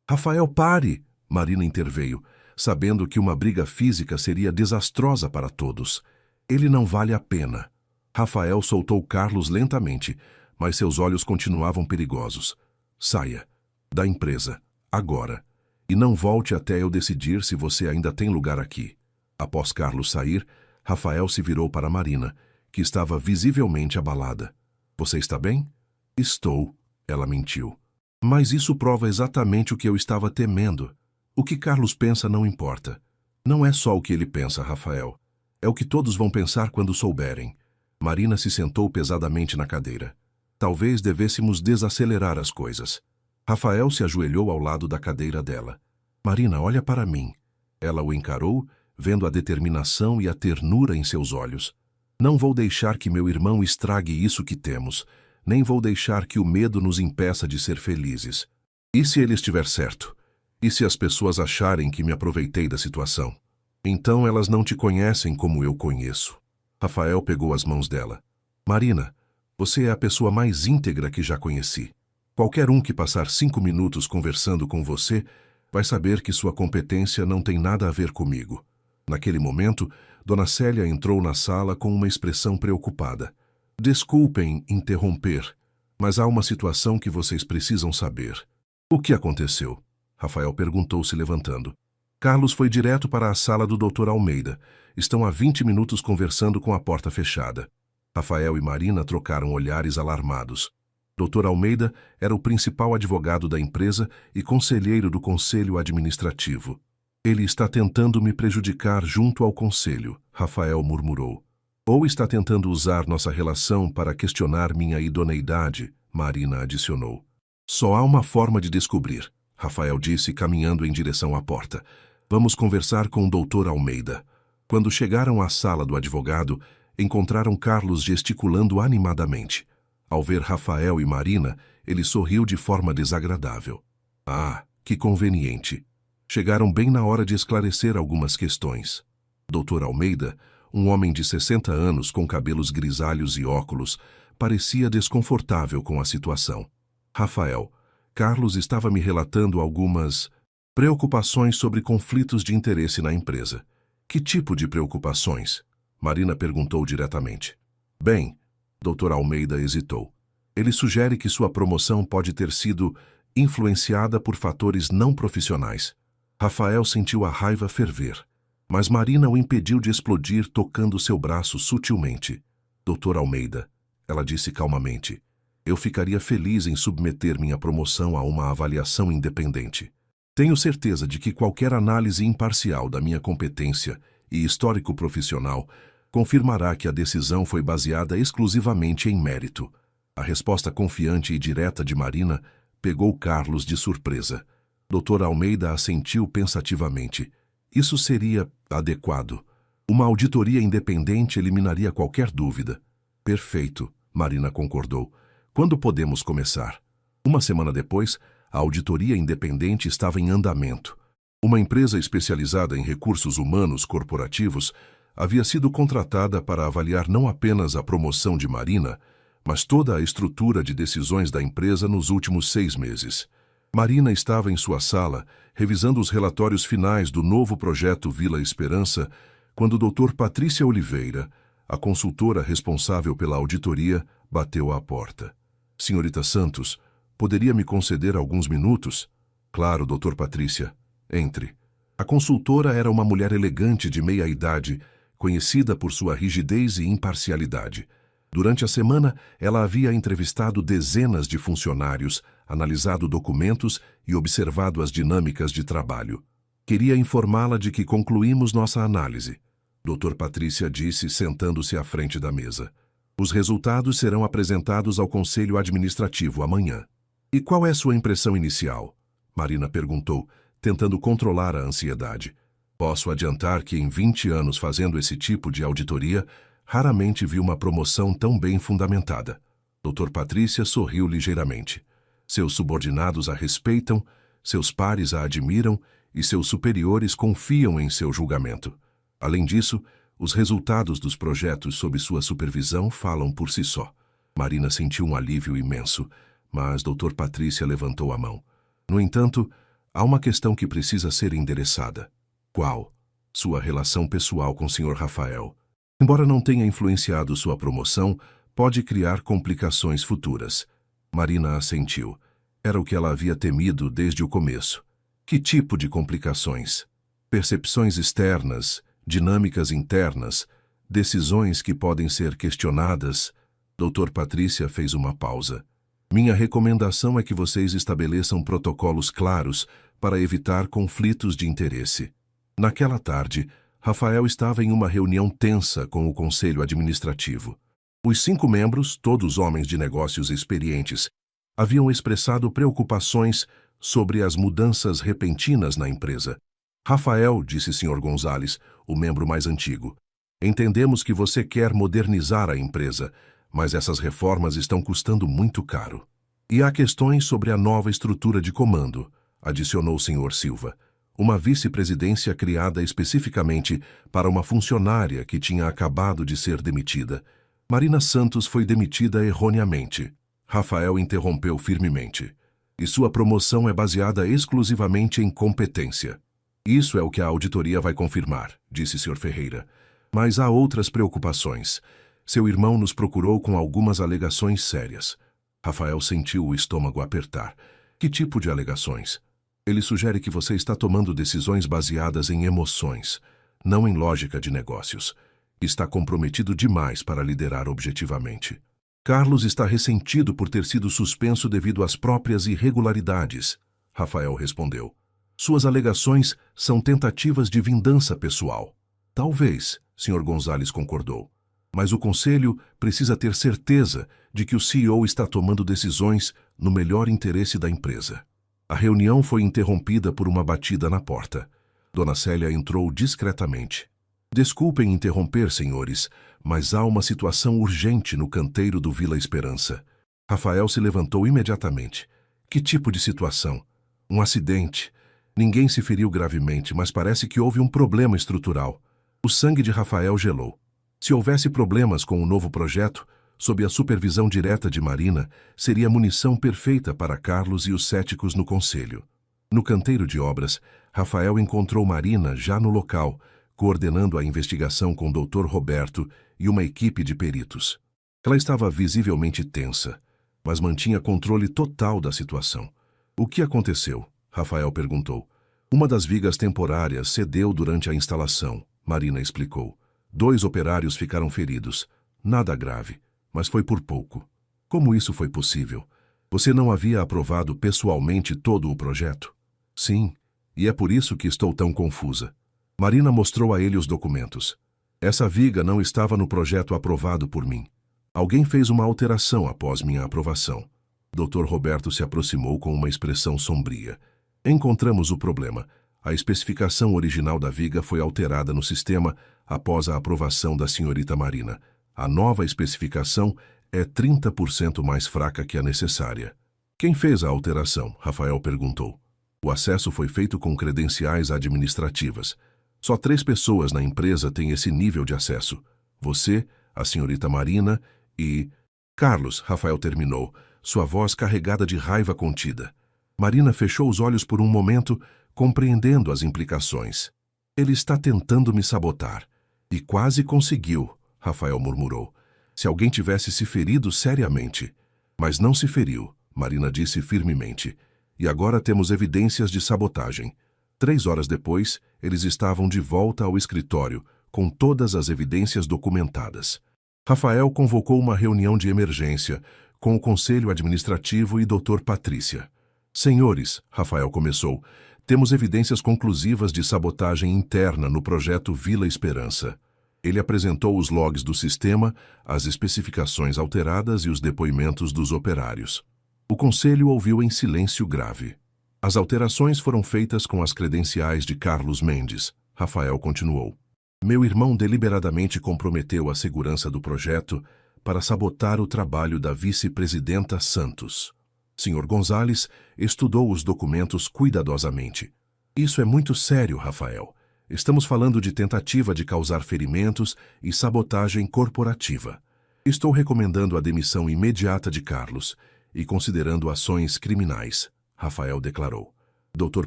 Rafael, pare! Marina interveio, sabendo que uma briga física seria desastrosa para todos. Ele não vale a pena. Rafael soltou Carlos lentamente, mas seus olhos continuavam perigosos. Saia. Da empresa. Agora. E não volte até eu decidir se você ainda tem lugar aqui. Após Carlos sair, Rafael se virou para Marina, que estava visivelmente abalada. Você está bem? Estou. Ela mentiu. Mas isso prova exatamente o que eu estava temendo. O que Carlos pensa não importa. Não é só o que ele pensa, Rafael. É o que todos vão pensar quando souberem. Marina se sentou pesadamente na cadeira. Talvez devêssemos desacelerar as coisas. Rafael se ajoelhou ao lado da cadeira dela. Marina, olha para mim. Ela o encarou, vendo a determinação e a ternura em seus olhos. Não vou deixar que meu irmão estrague isso que temos. Nem vou deixar que o medo nos impeça de ser felizes. E se ele estiver certo? E se as pessoas acharem que me aproveitei da situação? Então elas não te conhecem como eu conheço. Rafael pegou as mãos dela. Marina, você é a pessoa mais íntegra que já conheci. Qualquer um que passar 5 minutos conversando com você vai saber que sua competência não tem nada a ver comigo. Naquele momento, Dona Célia entrou na sala com uma expressão preocupada. Desculpem interromper, mas há uma situação que vocês precisam saber. O que aconteceu? Rafael perguntou, se levantando. Carlos foi direto para a sala do Dr. Almeida. Estão há 20 minutos conversando com a porta fechada. Rafael e Marina trocaram olhares alarmados. Dr. Almeida era o principal advogado da empresa e conselheiro do conselho administrativo. Ele está tentando me prejudicar junto ao conselho, Rafael murmurou. Ou está tentando usar nossa relação para questionar minha idoneidade, Marina adicionou. Só há uma forma de descobrir, Rafael disse, caminhando em direção à porta. Vamos conversar com o Dr. Almeida. Quando chegaram à sala do advogado, encontraram Carlos gesticulando animadamente. Ao ver Rafael e Marina, ele sorriu de forma desagradável. Ah, que conveniente. Chegaram bem na hora de esclarecer algumas questões. Dr. Almeida, um homem de 60 anos com cabelos grisalhos e óculos, parecia desconfortável com a situação. Rafael, Carlos estava me relatando algumas preocupações sobre conflitos de interesse na empresa. Que tipo de preocupações? Marina perguntou diretamente. Bem, Dr. Almeida hesitou. Ele sugere que sua promoção pode ter sido influenciada por fatores não profissionais. Rafael sentiu a raiva ferver, mas Marina o impediu de explodir tocando seu braço sutilmente. Dr. Almeida, ela disse calmamente, eu ficaria feliz em submeter minha promoção a uma avaliação independente. Tenho certeza de que qualquer análise imparcial da minha competência e histórico profissional confirmará que a decisão foi baseada exclusivamente em mérito. A resposta confiante e direta de Marina pegou Carlos de surpresa. Dr. Almeida assentiu pensativamente. Isso seria adequado. Uma auditoria independente eliminaria qualquer dúvida. Perfeito, Marina concordou. Quando podemos começar? Uma semana depois, a auditoria independente estava em andamento. Uma empresa especializada em recursos humanos corporativos havia sido contratada para avaliar não apenas a promoção de Marina, mas toda a estrutura de decisões da empresa nos últimos 6 meses. Marina estava em sua sala, revisando os relatórios finais do novo projeto Vila Esperança, quando o Dr. Patrícia Oliveira, a consultora responsável pela auditoria, bateu à porta. Senhorita Santos, poderia me conceder alguns minutos? Claro, Dr. Patrícia. Entre. A consultora era uma mulher elegante de meia-idade, conhecida por sua rigidez e imparcialidade. Durante a semana, ela havia entrevistado dezenas de funcionários, analisado documentos e observado as dinâmicas de trabalho. Queria informá-la de que concluímos nossa análise. Dr. Patrícia disse, sentando-se à frente da mesa. Os resultados serão apresentados ao Conselho Administrativo amanhã. E qual é sua impressão inicial? Marina perguntou, tentando controlar a ansiedade. Posso adiantar que em 20 anos fazendo esse tipo de auditoria, raramente vi uma promoção tão bem fundamentada. Dr. Patrícia sorriu ligeiramente. Seus subordinados a respeitam, seus pares a admiram e seus superiores confiam em seu julgamento. Além disso, os resultados dos projetos sob sua supervisão falam por si só. Marina sentiu um alívio imenso, mas Dr. Patrícia levantou a mão. No entanto, há uma questão que precisa ser endereçada. Qual? Sua relação pessoal com o Sr. Rafael. Embora não tenha influenciado sua promoção, pode criar complicações futuras. Marina assentiu. Era o que ela havia temido desde o começo. Que tipo de complicações? Percepções externas, dinâmicas internas, decisões que podem ser questionadas. Dr. Patrícia fez uma pausa. Minha recomendação é que vocês estabeleçam protocolos claros para evitar conflitos de interesse. Naquela tarde, Rafael estava em uma reunião tensa com o Conselho Administrativo. Os 5 membros, todos homens de negócios experientes, haviam expressado preocupações sobre as mudanças repentinas na empresa. Rafael, disse Sr. Gonzales, o membro mais antigo, entendemos que você quer modernizar a empresa, mas essas reformas estão custando muito caro. E há questões sobre a nova estrutura de comando, adicionou o Sr. Silva. Uma vice-presidência criada especificamente para uma funcionária que tinha acabado de ser demitida. Marina Santos foi demitida erroneamente. Rafael interrompeu firmemente. E sua promoção é baseada exclusivamente em competência. Isso é o que a auditoria vai confirmar, disse Sr. Ferreira. Mas há outras preocupações. Seu irmão nos procurou com algumas alegações sérias. Rafael sentiu o estômago apertar. Que tipo de alegações? Ele sugere que você está tomando decisões baseadas em emoções, não em lógica de negócios. Está comprometido demais para liderar objetivamente. Carlos está ressentido por ter sido suspenso devido às próprias irregularidades, Rafael respondeu. Suas alegações são tentativas de vingança pessoal. Talvez, Sr. Gonzales concordou. Mas o Conselho precisa ter certeza de que o CEO está tomando decisões no melhor interesse da empresa. A reunião foi interrompida por uma batida na porta. Dona Célia entrou discretamente. Desculpem interromper, senhores, mas há uma situação urgente no canteiro do Vila Esperança. Rafael se levantou imediatamente. Que tipo de situação? Um acidente. Ninguém se feriu gravemente, mas parece que houve um problema estrutural. O sangue de Rafael gelou. Se houvesse problemas com o novo projeto, sob a supervisão direta de Marina, seria munição perfeita para Carlos e os céticos no conselho. No canteiro de obras, Rafael encontrou Marina já no local, coordenando a investigação com o Dr. Roberto e uma equipe de peritos. Ela estava visivelmente tensa, mas mantinha controle total da situação. O que aconteceu? Rafael perguntou. Uma das vigas temporárias cedeu durante a instalação, Marina explicou. 2 operários ficaram feridos. Nada grave, mas foi por pouco. Como isso foi possível? Você não havia aprovado pessoalmente todo o projeto? Sim, e é por isso que estou tão confusa. Marina mostrou a ele os documentos. Essa viga não estava no projeto aprovado por mim. Alguém fez uma alteração após minha aprovação. Dr. Roberto se aproximou com uma expressão sombria. Encontramos o problema. A especificação original da viga foi alterada no sistema após a aprovação da senhorita Marina. A nova especificação é 30% mais fraca que a necessária. Quem fez a alteração? Rafael perguntou. O acesso foi feito com credenciais administrativas. Só 3 pessoas na empresa têm esse nível de acesso. Você, a senhorita Marina e... Carlos, Rafael terminou, sua voz carregada de raiva contida. Marina fechou os olhos por um momento, compreendendo as implicações. Ele está tentando me sabotar. E quase conseguiu, Rafael murmurou. Se alguém tivesse se ferido seriamente. Mas não se feriu, Marina disse firmemente. E agora temos evidências de sabotagem. 3 horas depois, eles estavam de volta ao escritório, com todas as evidências documentadas. Rafael convocou uma reunião de emergência, com o Conselho Administrativo e Dr. Patrícia. Senhores, Rafael começou, temos evidências conclusivas de sabotagem interna no projeto Vila Esperança. Ele apresentou os logs do sistema, as especificações alteradas e os depoimentos dos operários. O Conselho ouviu em silêncio grave. As alterações foram feitas com as credenciais de Carlos Mendes. Rafael continuou. Meu irmão deliberadamente comprometeu a segurança do projeto para sabotar o trabalho da vice-presidenta Santos. Sr. Gonzales estudou os documentos cuidadosamente. Isso é muito sério, Rafael. Estamos falando de tentativa de causar ferimentos e sabotagem corporativa. Estou recomendando a demissão imediata de Carlos e considerando ações criminais, Rafael declarou. Dr.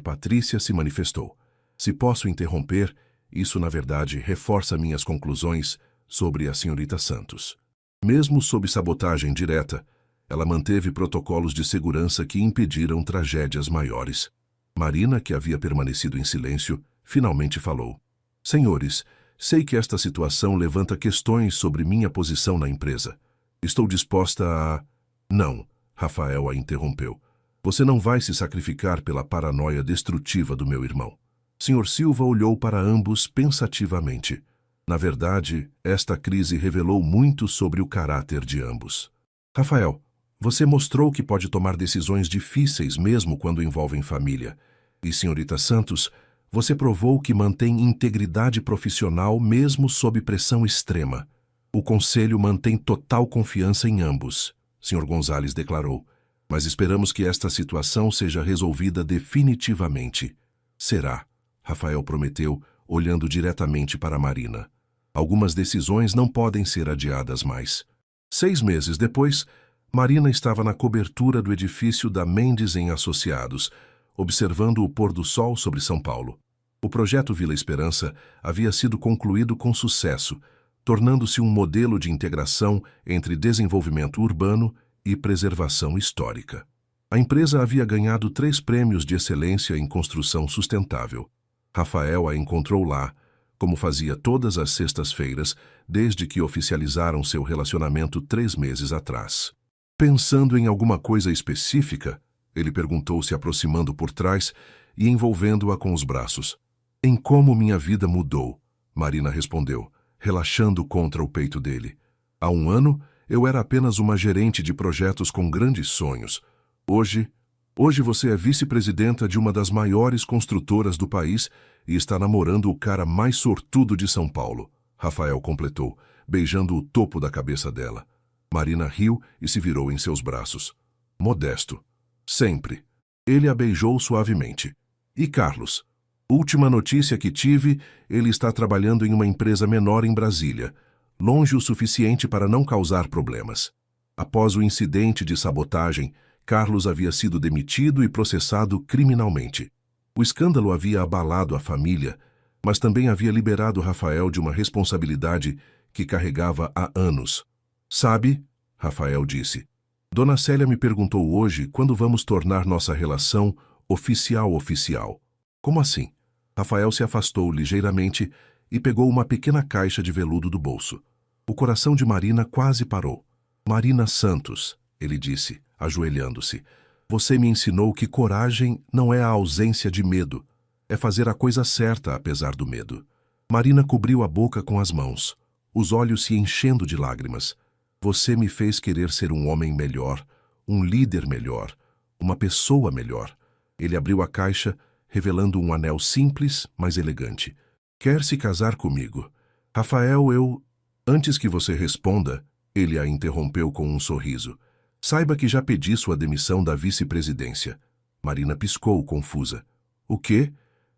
Patrícia se manifestou. Se posso interromper, isso na verdade reforça minhas conclusões sobre a senhorita Santos. Mesmo sob sabotagem direta, ela manteve protocolos de segurança que impediram tragédias maiores. Marina, que havia permanecido em silêncio, finalmente falou. Senhores, sei que esta situação levanta questões sobre minha posição na empresa. Estou disposta a... Não, Rafael a interrompeu. Você não vai se sacrificar pela paranoia destrutiva do meu irmão. Sr. Silva olhou para ambos pensativamente. Na verdade, esta crise revelou muito sobre o caráter de ambos. Rafael, você mostrou que pode tomar decisões difíceis mesmo quando envolvem família. E, senhorita Santos, você provou que mantém integridade profissional mesmo sob pressão extrema. O Conselho mantém total confiança em ambos, Sr. Gonzales declarou. Mas esperamos que esta situação seja resolvida definitivamente. Será, Rafael prometeu, olhando diretamente para Marina. Algumas decisões não podem ser adiadas mais. 6 meses depois, Marina estava na cobertura do edifício da Mendes em Associados, observando o pôr do sol sobre São Paulo. O projeto Vila Esperança havia sido concluído com sucesso, tornando-se um modelo de integração entre desenvolvimento urbano e preservação histórica. A empresa havia ganhado 3 prêmios de excelência em construção sustentável. Rafael a encontrou lá, como fazia todas as sextas-feiras, desde que oficializaram seu relacionamento 3 meses atrás. Pensando em alguma coisa específica, ele perguntou se aproximando por trás e envolvendo-a com os braços. Em como minha vida mudou, Marina respondeu, relaxando contra o peito dele. Há 1 ano, eu era apenas uma gerente de projetos com grandes sonhos. Hoje você é vice-presidenta de uma das maiores construtoras do país e está namorando o cara mais sortudo de São Paulo, Rafael completou, beijando o topo da cabeça dela. Marina riu e se virou em seus braços. Modesto. Sempre. Ele a beijou suavemente. E Carlos? Última notícia que tive, ele está trabalhando em uma empresa menor em Brasília, longe o suficiente para não causar problemas. Após o incidente de sabotagem, Carlos havia sido demitido e processado criminalmente. O escândalo havia abalado a família, mas também havia liberado Rafael de uma responsabilidade que carregava há anos. Sabe, Rafael disse, Dona Célia me perguntou hoje quando vamos tornar nossa relação oficial. Como assim? Rafael se afastou ligeiramente e pegou uma pequena caixa de veludo do bolso. O coração de Marina quase parou. Marina Santos, ele disse, ajoelhando-se, você me ensinou que coragem não é a ausência de medo, é fazer a coisa certa apesar do medo. Marina cobriu a boca com as mãos, os olhos se enchendo de lágrimas. Você me fez querer ser um homem melhor, um líder melhor, uma pessoa melhor. Ele abriu a caixa, revelando um anel simples, mas elegante. Quer se casar comigo? Rafael, eu... Antes que você responda, ele a interrompeu com um sorriso. Saiba que já pedi sua demissão da vice-presidência. Marina piscou, confusa. O quê?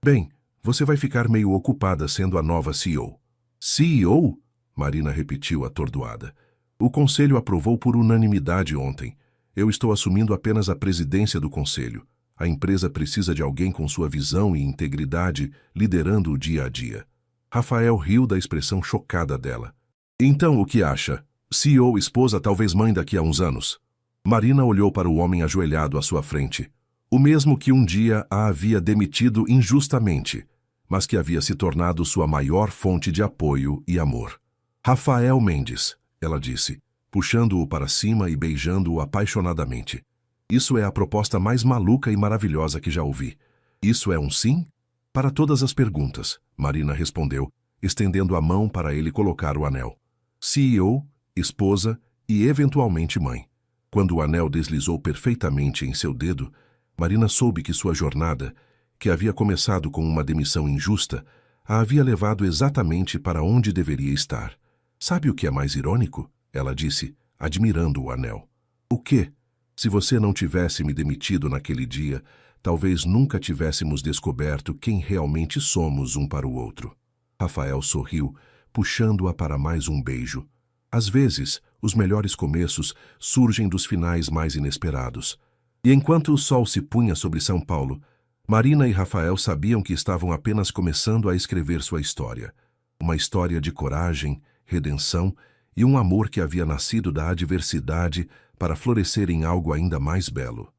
Bem, você vai ficar meio ocupada sendo a nova CEO. CEO? Marina repetiu atordoada. O conselho aprovou por unanimidade ontem. Eu estou assumindo apenas a presidência do conselho. A empresa precisa de alguém com sua visão e integridade, liderando o dia a dia. Rafael riu da expressão chocada dela. Então, o que acha? CEO, esposa, talvez mãe daqui a uns anos? Marina olhou para o homem ajoelhado à sua frente. O mesmo que um dia a havia demitido injustamente, mas que havia se tornado sua maior fonte de apoio e amor. Rafael Mendes, ela disse, puxando-o para cima e beijando-o apaixonadamente. Isso é a proposta mais maluca e maravilhosa que já ouvi. Isso é um sim? Para todas as perguntas, Marina respondeu, estendendo a mão para ele colocar o anel. CEO, esposa e eventualmente mãe. Quando o anel deslizou perfeitamente em seu dedo, Marina soube que sua jornada, que havia começado com uma demissão injusta, a havia levado exatamente para onde deveria estar. Sabe o que é mais irônico? Ela disse, admirando o anel. O quê? Se você não tivesse me demitido naquele dia, talvez nunca tivéssemos descoberto quem realmente somos um para o outro. Rafael sorriu, puxando-a para mais um beijo. Às vezes, os melhores começos surgem dos finais mais inesperados. E enquanto o sol se punha sobre São Paulo, Marina e Rafael sabiam que estavam apenas começando a escrever sua história. Uma história de coragem, redenção e um amor que havia nascido da adversidade para florescer em algo ainda mais belo.